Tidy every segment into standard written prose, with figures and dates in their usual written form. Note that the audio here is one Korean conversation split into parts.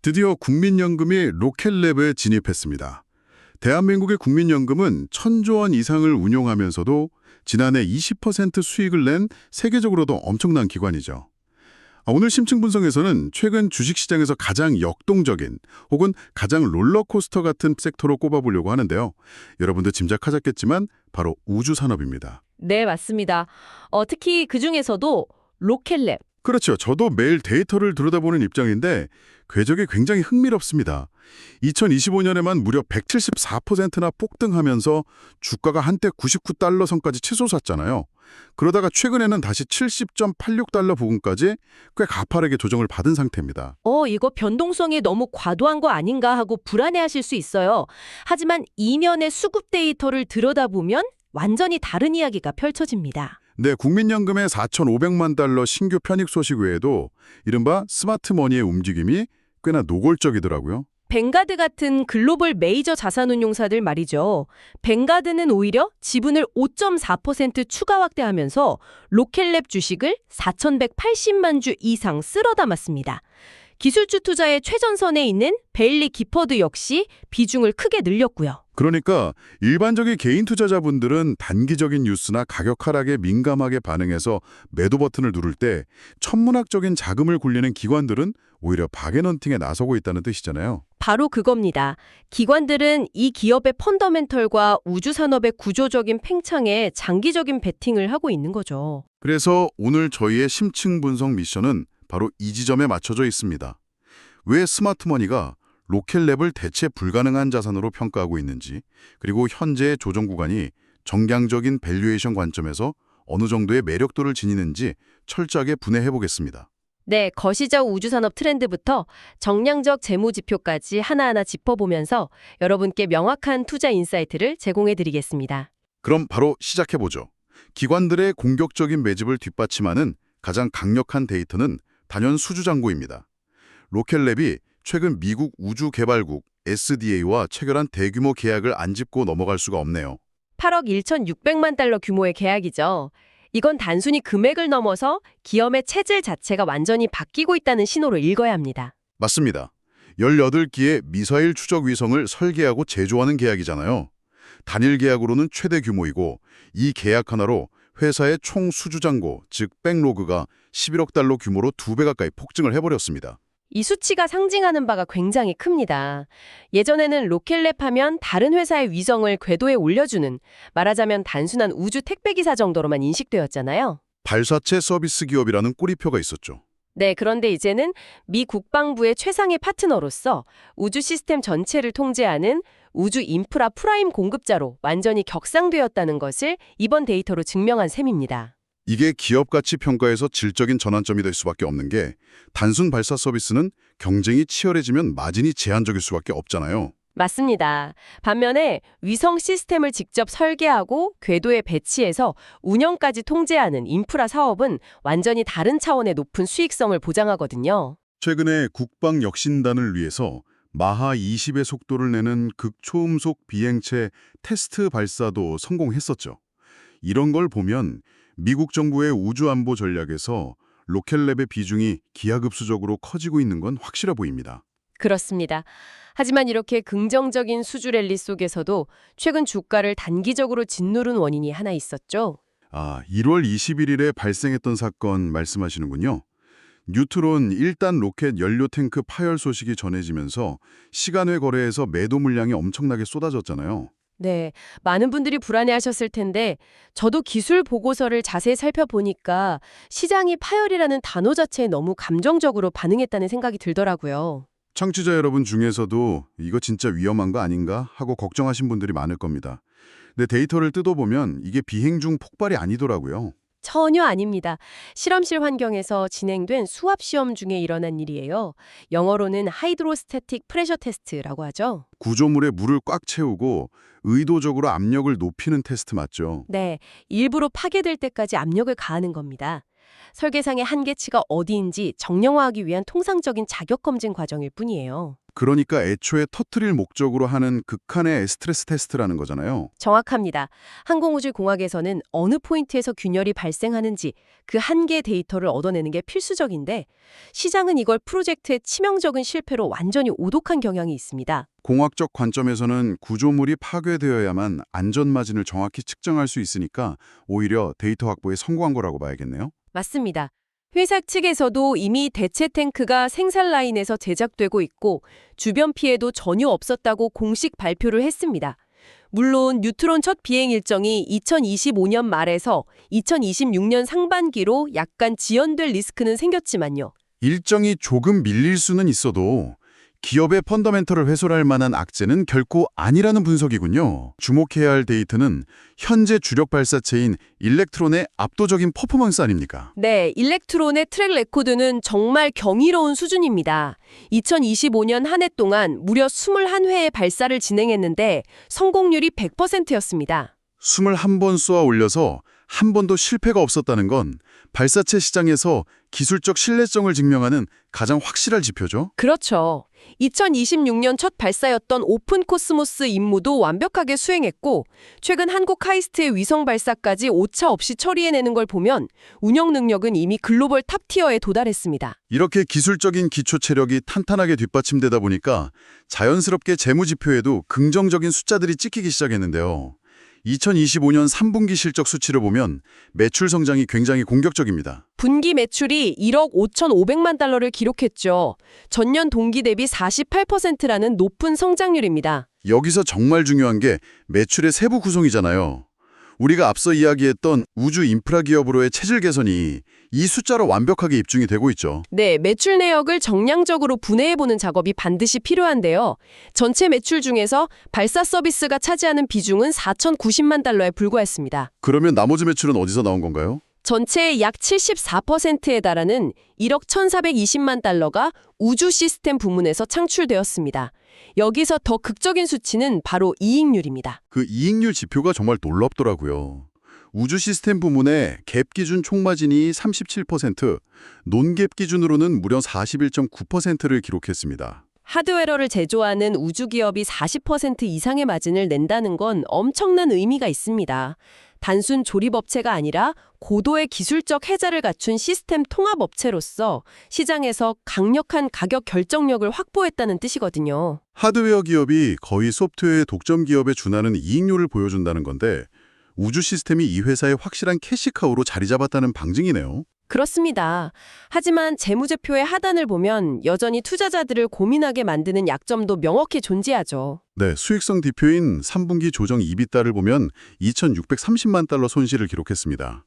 드디어 국민연금이 로켓랩에 진입했습니다. 대한민국의 국민연금은 1,000조 원 이상을 운용하면서도 지난해 20% 수익을 낸 세계적으로도 엄청난 기관이죠. 오늘 심층 분석에서는 최근 주식시장에서 가장 역동적인 혹은 가장 롤러코스터 같은 섹터로 꼽아보려고 하는데요. 여러분도 짐작하셨겠지만 바로 우주산업입니다. 네, 맞습니다. 특히 그중에서도 로켓랩. 그렇죠. 저도 매일 데이터를 들여다보는 입장인데 궤적이 굉장히 흥미롭습니다. 2025년에만 무려 174%나 폭등하면서 주가가 한때 99달러 선까지 치솟았잖아요. 그러다가 최근에는 다시 70.86달러 부근까지 꽤 가파르게 조정을 받은 상태입니다. 이거 변동성이 너무 과도한 거 아닌가 하고 불안해하실 수 있어요. 하지만 이면의 수급 데이터를 들여다보면 완전히 다른 이야기가 펼쳐집니다. 네, 국민연금의 4,500만 달러 신규 편입 소식 외에도 이른바 스마트머니의 움직임이 꽤나 노골적이더라고요. 뱅가드 같은 글로벌 메이저 자산운용사들 말이죠. 뱅가드는 오히려 지분을 5.4% 추가 확대하면서 로켓랩 주식을 4,180만 주 이상 쓸어 담았습니다. 기술주 투자의 최전선에 있는 베일리 기퍼드 역시 비중을 크게 늘렸고요. 그러니까 일반적인 개인 투자자분들은 단기적인 뉴스나 가격 하락에 민감하게 반응해서 매도 버튼을 누를 때 천문학적인 자금을 굴리는 기관들은 오히려 박앤헌팅에 나서고 있다는 뜻이잖아요. 바로 그겁니다. 기관들은 이 기업의 펀더멘털과 우주산업의 구조적인 팽창에 장기적인 베팅을 하고 있는 거죠. 그래서 오늘 저희의 심층 분석 미션은 바로 이 지점에 맞춰져 있습니다. 왜 스마트머니가 로켓랩을 대체 불가능한 자산으로 평가하고 있는지, 그리고 현재의 조정 구간이 정량적인 밸류에이션 관점에서 어느 정도의 매력도를 지니는지 철저하게 분해해 보겠습니다. 네, 거시적 우주산업 트렌드부터 정량적 재무지표까지 하나하나 짚어보면서 여러분께 명확한 투자 인사이트를 제공해드리겠습니다. 그럼 바로 시작해보죠. 기관들의 공격적인 매집을 뒷받침하는 가장 강력한 데이터는 단연 수주잔고입니다. 로켓랩이 최근 미국 우주개발국 SDA와 체결한 대규모 계약을 안 짚고 넘어갈 수가 없네요. 8억 1,600만 달러 규모의 계약이죠. 이건 단순히 금액을 넘어서 기업의 체질 자체가 완전히 바뀌고 있다는 신호로 읽어야 합니다. 맞습니다. 18기의 미사일 추적 위성을 설계하고 제조하는 계약이잖아요. 단일 계약으로는 최대 규모이고 이 계약 하나로 회사의 총 수주잔고, 즉 백로그가 11억 달러 규모로 2배 가까이 폭증을 해버렸습니다. 이 수치가 상징하는 바가 굉장히 큽니다. 예전에는 로켓랩 하면 다른 회사의 위성을 궤도에 올려주는, 말하자면 단순한 우주 택배기사 정도로만 인식되었잖아요. 발사체 서비스 기업이라는 꼬리표가 있었죠. 네, 그런데 이제는 미 국방부의 최상의 파트너로서 우주 시스템 전체를 통제하는 우주 인프라 프라임 공급자로 완전히 격상되었다는 것을 이번 데이터로 증명한 셈입니다. 이게 기업 가치 평가에서 질적인 전환점이 될 수밖에 없는 게 단순 발사 서비스는 경쟁이 치열해지면 마진이 제한적일 수밖에 없잖아요. 맞습니다. 반면에 위성 시스템을 직접 설계하고 궤도에 배치해서 운영까지 통제하는 인프라 사업은 완전히 다른 차원의 높은 수익성을 보장하거든요. 최근에 국방 혁신단을 위해서 마하 20의 속도를 내는 극초음속 비행체 테스트 발사도 성공했었죠. 이런 걸 보면 미국 정부의 우주안보 전략에서 로켓랩의 비중이 기하급수적으로 커지고 있는 건 확실해 보입니다. 그렇습니다. 하지만 이렇게 긍정적인 수주 랠리 속에서도 최근 주가를 단기적으로 짓누른 원인이 하나 있었죠. 1월 21일에 발생했던 사건 말씀하시는군요. 뉴트론 1단 로켓 연료 탱크 파열 소식이 전해지면서 시간외 거래에서 매도 물량이 엄청나게 쏟아졌잖아요. 네, 많은 분들이 불안해하셨을 텐데 저도 기술 보고서를 자세히 살펴보니까 시장이 파열이라는 단어 자체에 너무 감정적으로 반응했다는 생각이 들더라고요. 청취자 여러분 중에서도 이거 진짜 위험한 거 아닌가 하고 걱정하신 분들이 많을 겁니다. 근데 데이터를 뜯어보면 이게 비행 중 폭발이 아니더라고요. 전혀 아닙니다. 실험실 환경에서 진행된 수압 시험 중에 일어난 일이에요. 영어로는 하이드로스태틱 프레셔 테스트라고 하죠. 구조물에 물을 꽉 채우고 의도적으로 압력을 높이는 테스트 맞죠? 네, 일부러 파괴될 때까지 압력을 가하는 겁니다. 설계상의 한계치가 어디인지 정량화하기 위한 통상적인 자격 검증 과정일 뿐이에요. 그러니까 애초에 터트릴 목적으로 하는 극한의 스트레스 테스트라는 거잖아요. 정확합니다. 항공우주공학에서는 어느 포인트에서 균열이 발생하는지 그 한계의 데이터를 얻어내는 게 필수적인데 시장은 이걸 프로젝트의 치명적인 실패로 완전히 오독한 경향이 있습니다. 공학적 관점에서는 구조물이 파괴되어야만 안전마진을 정확히 측정할 수 있으니까 오히려 데이터 확보에 성공한 거라고 봐야겠네요. 맞습니다. 회사 측에서도 이미 대체 탱크가 생산 라인에서 제작되고 있고 주변 피해도 전혀 없었다고 공식 발표를 했습니다. 물론 뉴트론 첫 비행 일정이 2025년 말에서 2026년 상반기로 약간 지연될 리스크는 생겼지만요. 일정이 조금 밀릴 수는 있어도 기업의 펀더멘털을 훼손할 만한 악재는 결코 아니라는 분석이군요. 주목해야 할 데이터는 현재 주력 발사체인 일렉트론의 압도적인 퍼포먼스 아닙니까? 네, 일렉트론의 트랙 레코드는 정말 경이로운 수준입니다. 2025년 한 해 동안 무려 21회의 발사를 진행했는데 성공률이 100%였습니다. 21번 쏘아 올려서 한 번도 실패가 없었다는 건 발사체 시장에서 기술적 신뢰성을 증명하는 가장 확실한 지표죠. 그렇죠. 2026년 첫 발사였던 오픈 코스모스 임무도 완벽하게 수행했고 최근 한국 카이스트의 위성 발사까지 오차 없이 처리해내는 걸 보면 운영 능력은 이미 글로벌 탑티어에 도달했습니다. 이렇게 기술적인 기초 체력이 탄탄하게 뒷받침되다 보니까 자연스럽게 재무지표에도 긍정적인 숫자들이 찍히기 시작했는데요. 2025년 3분기 실적 수치를 보면 매출 성장이 굉장히 공격적입니다. 분기 매출이 1억 5,500만 달러를 기록했죠. 전년 동기 대비 48%라는 높은 성장률입니다. 여기서 정말 중요한 게 매출의 세부 구성이잖아요. 우리가 앞서 이야기했던 우주 인프라 기업으로의 체질 개선이 이 숫자로 완벽하게 입증이 되고 있죠. 네, 매출 내역을 정량적으로 분해해보는 작업이 반드시 필요한데요. 전체 매출 중에서 발사 서비스가 차지하는 비중은 4,090만 달러에 불과했습니다. 그러면 나머지 매출은 어디서 나온 건가요? 전체의 약 74%에 달하는 1억 1,420만 달러가 우주 시스템 부문에서 창출되었습니다. 여기서 더 극적인 수치는 바로 이익률입니다. 그 이익률 지표가 정말 놀랍더라고요. 우주 시스템 부문의 갭 기준 총마진이 37%, 논갭 기준으로는 무려 41.9%를 기록했습니다. 하드웨어를 제조하는 우주 기업이 40% 이상의 마진을 낸다는 건 엄청난 의미가 있습니다. 단순 조립업체가 아니라 고도의 기술적 해자를 갖춘 시스템 통합업체로서 시장에서 강력한 가격 결정력을 확보했다는 뜻이거든요. 하드웨어 기업이 거의 소프트웨어의 독점 기업에 준하는 이익률을 보여준다는 건데 우주 시스템이 이 회사의 확실한 캐시카우로 자리 잡았다는 방증이네요. 그렇습니다. 하지만 재무제표의 하단을 보면 여전히 투자자들을 고민하게 만드는 약점도 명확히 존재하죠. 네, 수익성 지표인 3분기 조정 EBITDA를 보면 2,630만 달러 손실을 기록했습니다.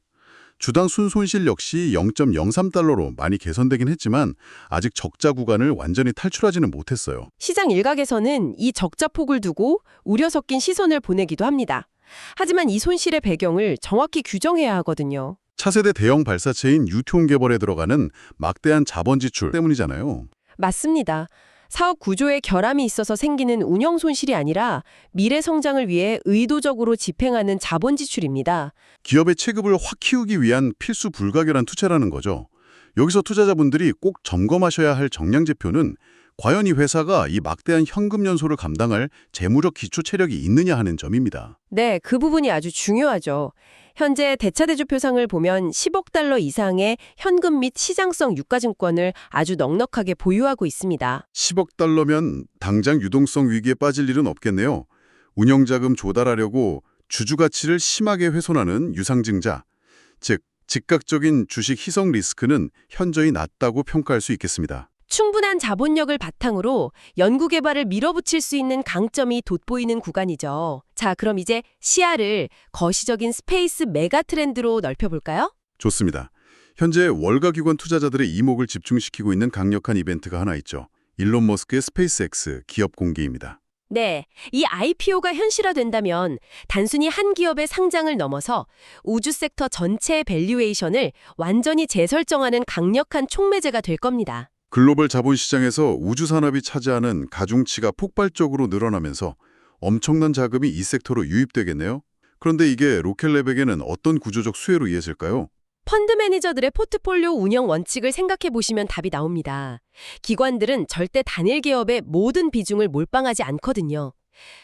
주당 순손실 역시 0.03달러로 많이 개선되긴 했지만 아직 적자 구간을 완전히 탈출하지는 못했어요. 시장 일각에서는 이 적자 폭을 두고 우려 섞인 시선을 보내기도 합니다. 하지만 이 손실의 배경을 정확히 규정해야 하거든요. 차세대 대형 발사체인 뉴트론 개발에 들어가는 막대한 자본 지출 때문이잖아요. 맞습니다. 사업 구조에 결함이 있어서 생기는 운영 손실이 아니라 미래 성장을 위해 의도적으로 집행하는 자본 지출입니다. 기업의 체급을 확 키우기 위한 필수 불가결한 투자라는 거죠. 여기서 투자자분들이 꼭 점검하셔야 할 정량제표는 과연 이 회사가 이 막대한 현금 연소를 감당할 재무적 기초 체력이 있느냐 하는 점입니다. 네, 그 부분이 아주 중요하죠. 현재 대차대조표상을 보면 10억 달러 이상의 현금 및 시장성 유가증권을 아주 넉넉하게 보유하고 있습니다. 10억 달러면 당장 유동성 위기에 빠질 일은 없겠네요. 운영자금 조달하려고 주주 가치를 심하게 훼손하는 유상증자, 즉 즉각적인 주식 희석 리스크는 현저히 낮다고 평가할 수 있겠습니다. 충분한 자본력을 바탕으로 연구개발을 밀어붙일 수 있는 강점이 돋보이는 구간이죠. 자, 그럼 이제 시야를 거시적인 스페이스 메가 트렌드로 넓혀볼까요? 좋습니다. 현재 월가기관 투자자들의 이목을 집중시키고 있는 강력한 이벤트가 하나 있죠. 일론 머스크의 스페이스X 기업 공개입니다. 네, 이 IPO가 현실화된다면 단순히 한 기업의 상장을 넘어서 우주 섹터 전체의 밸류에이션을 완전히 재설정하는 강력한 촉매제가 될 겁니다. 글로벌 자본시장에서 우주산업이 차지하는 가중치가 폭발적으로 늘어나면서 엄청난 자금이 이 섹터로 유입되겠네요. 그런데 이게 로켓랩에게는 어떤 구조적 수혜로 이어질까요? 펀드 매니저들의 포트폴리오 운영 원칙을 생각해 보시면 답이 나옵니다. 기관들은 절대 단일 기업의 모든 비중을 몰빵하지 않거든요.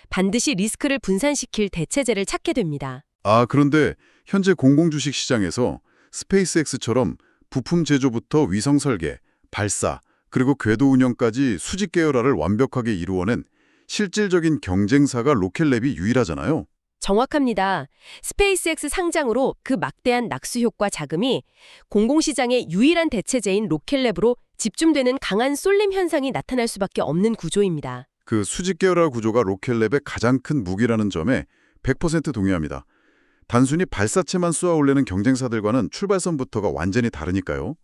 반드시 리스크를 분산시킬 대체제를 찾게 됩니다. 아, 그런데 현재 공공주식 시장에서 스페이스X처럼 부품 제조부터 위성 설계, 발사, 그리고 궤도 운영까지 수직 계열화를 완벽하게 이루어낸 실질적인 경쟁사가 로켓랩이 유일하잖아요. 정확합니다. 스페이스X 상장으로 그 막대한 낙수 효과 자금이 공공시장의 유일한 대체제인 로켓랩으로 집중되는 강한 쏠림 현상이 나타날 수밖에 없는 구조입니다. 그 수직 계열화 구조가 로켓랩의 가장 큰 무기라는 점에 100% 동의합니다. 단순히 발사체만 쏘아 올리는 경쟁사들과는 출발선부터가 완전히 다르니까요.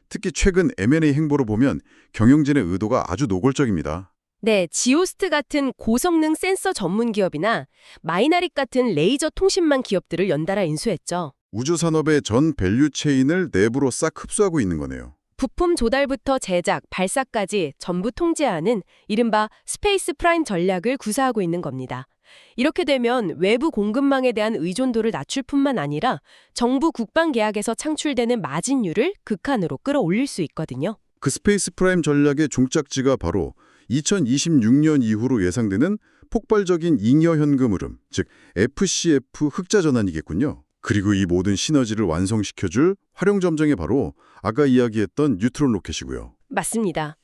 특히 최근 M&A 행보를 보면 경영진의 의도가 아주 노골적입니다. 네, 지오스트 같은 고성능 센서 전문 기업이나 마이나릭 같은 레이저 통신망 기업들을 연달아 인수했죠. 우주산업의 전 밸류체인을 내부로 싹 흡수하고 있는 거네요. 부품 조달부터 제작, 발사까지 전부 통제하는 이른바 스페이스 프라임 전략을 구사하고 있는 겁니다. 이렇게 되면 외부 공급망에 대한 의존도를 낮출 뿐만 아니라 정부 국방 계약에서 창출되는 마진율을 극한으로 끌어올릴 수 있거든요. 그 스페이스 프라임 전략의 종착지가 바로 2026년 이후로 예상되는 폭발적인 잉여 현금 흐름, 즉 FCF 흑자 전환이겠군요. 그리고 이 모든 시너지를 완성시켜줄 활용점정이 바로 아까 이야기했던 뉴트론 로켓이고요. 맞습니다.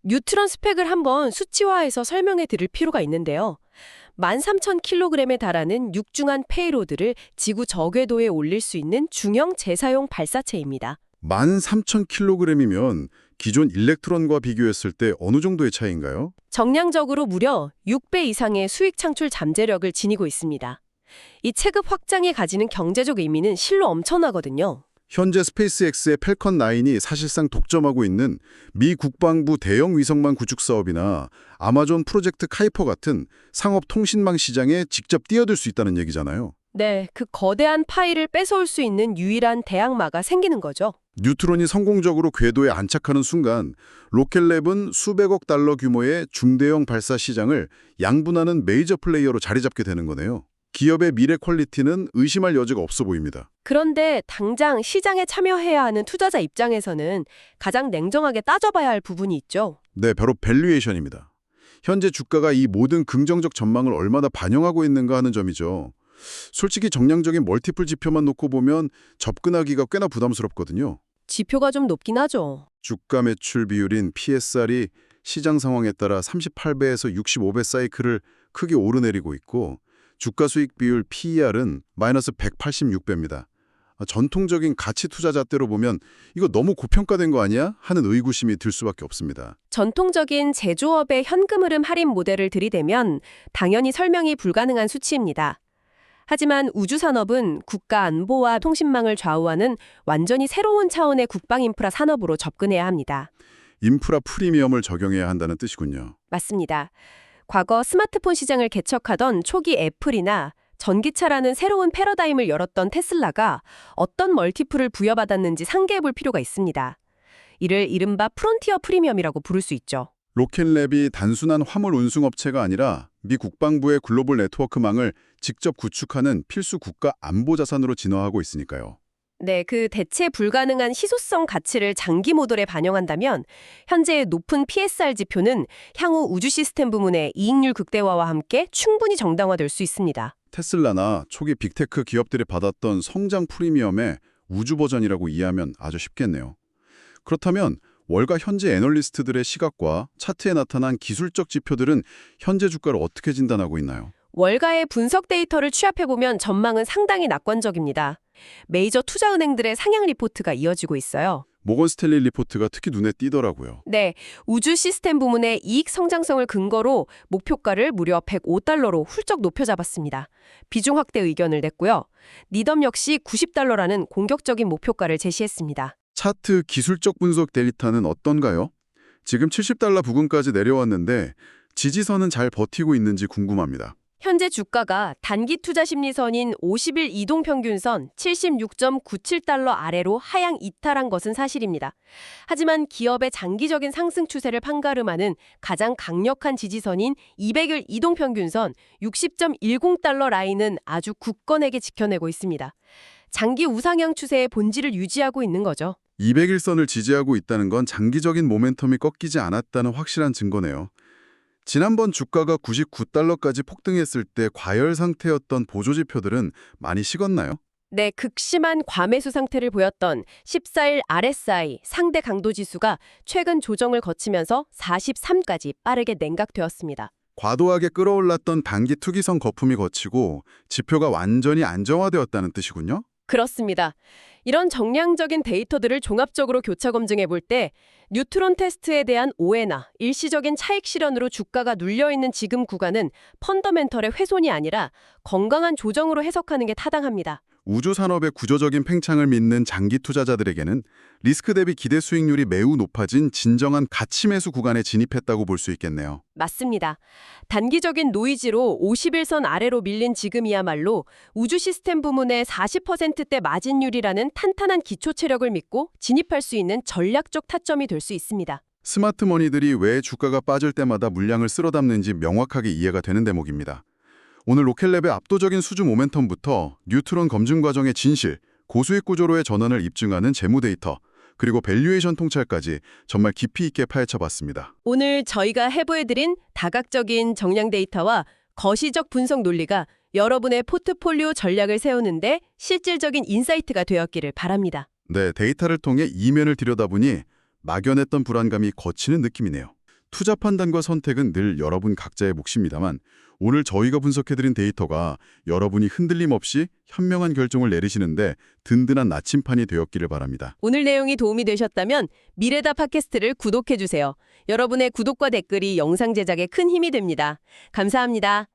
뉴트론 스펙을 한번 수치화해서 설명해 드릴 필요가 있는데요. 13,000kg에 달하는 육중한 페이로드를 지구 저궤도에 올릴 수 있는 중형 재사용 발사체입니다. 13,000kg이면 기존 일렉트론과 비교했을 때 어느 정도의 차이인가요? 정량적으로 무려 6배 이상의 수익 창출 잠재력을 지니고 있습니다. 이 체급 확장이 가지는 경제적 의미는 실로 엄청나거든요. 현재 스페이스X의 펠컨 9이 사실상 독점하고 있는 미 국방부 대형 위성망 구축 사업이나 아마존 프로젝트 카이퍼 같은 상업 통신망 시장에 직접 뛰어들 수 있다는 얘기잖아요. 네, 그 거대한 파이를 뺏어올 수 있는 유일한 대항마가 생기는 거죠. 뉴트론이 성공적으로 궤도에 안착하는 순간 로켓랩은 수백억 달러 규모의 중대형 발사 시장을 양분하는 메이저 플레이어로 자리 잡게 되는 거네요. 기업의 미래 퀄리티는 의심할 여지가 없어 보입니다. 그런데 당장 시장에 참여해야 하는 투자자 입장에서는 가장 냉정하게 따져봐야 할 부분이 있죠. 네, 바로 밸류에이션입니다. 현재 주가가 이 모든 긍정적 전망을 얼마나 반영하고 있는가 하는 점이죠. 솔직히 정량적인 멀티플 지표만 놓고 보면 접근하기가 꽤나 부담스럽거든요. 지표가 좀 높긴 하죠. 주가 매출 비율인 PSR이 시장 상황에 따라 38배에서 65배 사이클을 크게 오르내리고 있고 주가 수익 비율 PER은 마이너스 186배입니다. 전통적인 가치 투자잣대로 보면 이거 너무 고평가된 거 아니야? 하는 의구심이 들 수밖에 없습니다. 전통적인 제조업의 현금 흐름 할인 모델을 들이대면 당연히 설명이 불가능한 수치입니다. 하지만 우주산업은 국가 안보와 통신망을 좌우하는 완전히 새로운 차원의 국방 인프라 산업으로 접근해야 합니다. 인프라 프리미엄을 적용해야 한다는 뜻이군요. 맞습니다. 과거 스마트폰 시장을 개척하던 초기 애플이나 전기차라는 새로운 패러다임을 열었던 테슬라가 어떤 멀티플을 부여받았는지 상기해 볼 필요가 있습니다. 이를 이른바 프론티어 프리미엄이라고 부를 수 있죠. 로켓랩이 단순한 화물 운송 업체가 아니라 미 국방부의 글로벌 네트워크망을 직접 구축하는 필수 국가 안보 자산으로 진화하고 있으니까요. 네, 그 대체 불가능한 희소성 가치를 장기 모델에 반영한다면 현재의 높은 PSR 지표는 향후 우주 시스템 부문의 이익률 극대화와 함께 충분히 정당화될 수 있습니다. 테슬라나 초기 빅테크 기업들이 받았던 성장 프리미엄의 우주 버전이라고 이해하면 아주 쉽겠네요. 그렇다면 월가 현재 애널리스트들의 시각과 차트에 나타난 기술적 지표들은 현재 주가를 어떻게 진단하고 있나요? 월가의 분석 데이터를 취합해보면 전망은 상당히 낙관적입니다. 메이저 투자은행들의 상향 리포트가 이어지고 있어요. 모건 스탠리 리포트가 특히 눈에 띄더라고요. 네, 우주 시스템 부문의 이익 성장성을 근거로 목표가를 무려 105달러로 훌쩍 높여잡았습니다. 비중 확대 의견을 냈고요. 니덤 역시 90달러라는 공격적인 목표가를 제시했습니다. 차트 기술적 분석 데이터는 어떤가요? 지금 70달러 부근까지 내려왔는데 지지선은 잘 버티고 있는지 궁금합니다. 현재 주가가 단기 투자 심리선인 50일 이동평균선 76.97달러 아래로 하향 이탈한 것은 사실입니다. 하지만 기업의 장기적인 상승 추세를 판가름하는 가장 강력한 지지선인 200일 이동평균선 60.10달러 라인은 아주 굳건하게 지켜내고 있습니다. 장기 우상향 추세의 본질을 유지하고 있는 거죠. 200일선을 지지하고 있다는 건 장기적인 모멘텀이 꺾이지 않았다는 확실한 증거네요. 지난번 주가가 99달러까지 폭등했을 때 과열 상태였던 보조지표들은 많이 식었나요? 네, 극심한 과매수 상태를 보였던 14일 RSI 상대 강도 지수가 최근 조정을 거치면서 43까지 빠르게 냉각되었습니다. 과도하게 끌어올랐던 단기 투기성 거품이 거치고 지표가 완전히 안정화되었다는 뜻이군요. 그렇습니다. 이런 정량적인 데이터들을 종합적으로 교차 검증해 볼 때 뉴트론 테스트에 대한 오해나 일시적인 차익 실현으로 주가가 눌려있는 지금 구간은 펀더멘털의 훼손이 아니라 건강한 조정으로 해석하는 게 타당합니다. 우주 산업의 구조적인 팽창을 믿는 장기 투자자들에게는 리스크 대비 기대 수익률이 매우 높아진 진정한 가치 매수 구간에 진입했다고 볼 수 있겠네요. 맞습니다. 단기적인 노이즈로 50일선 아래로 밀린 지금이야말로 우주 시스템 부문의 40%대 마진율이라는 탄탄한 기초 체력을 믿고 진입할 수 있는 전략적 타점이 될 수 있습니다. 스마트머니들이 왜 주가가 빠질 때마다 물량을 쓸어 담는지 명확하게 이해가 되는 대목입니다. 오늘 로켓랩의 압도적인 수주 모멘텀부터 뉴트론 검증 과정의 진실, 고수익 구조로의 전환을 입증하는 재무 데이터, 그리고 밸류에이션 통찰까지 정말 깊이 있게 파헤쳐봤습니다. 오늘 저희가 해부해드린 다각적인 정량 데이터와 거시적 분석 논리가 여러분의 포트폴리오 전략을 세우는데 실질적인 인사이트가 되었기를 바랍니다. 네, 데이터를 통해 이면을 들여다보니 막연했던 불안감이 거치는 느낌이네요. 투자 판단과 선택은 늘 여러분 각자의 몫입니다만 오늘 저희가 분석해드린 데이터가 여러분이 흔들림 없이 현명한 결정을 내리시는데 든든한 나침판이 되었기를 바랍니다. 오늘 내용이 도움이 되셨다면 미래다 팟캐스트를 구독해주세요. 여러분의 구독과 댓글이 영상 제작에 큰 힘이 됩니다. 감사합니다.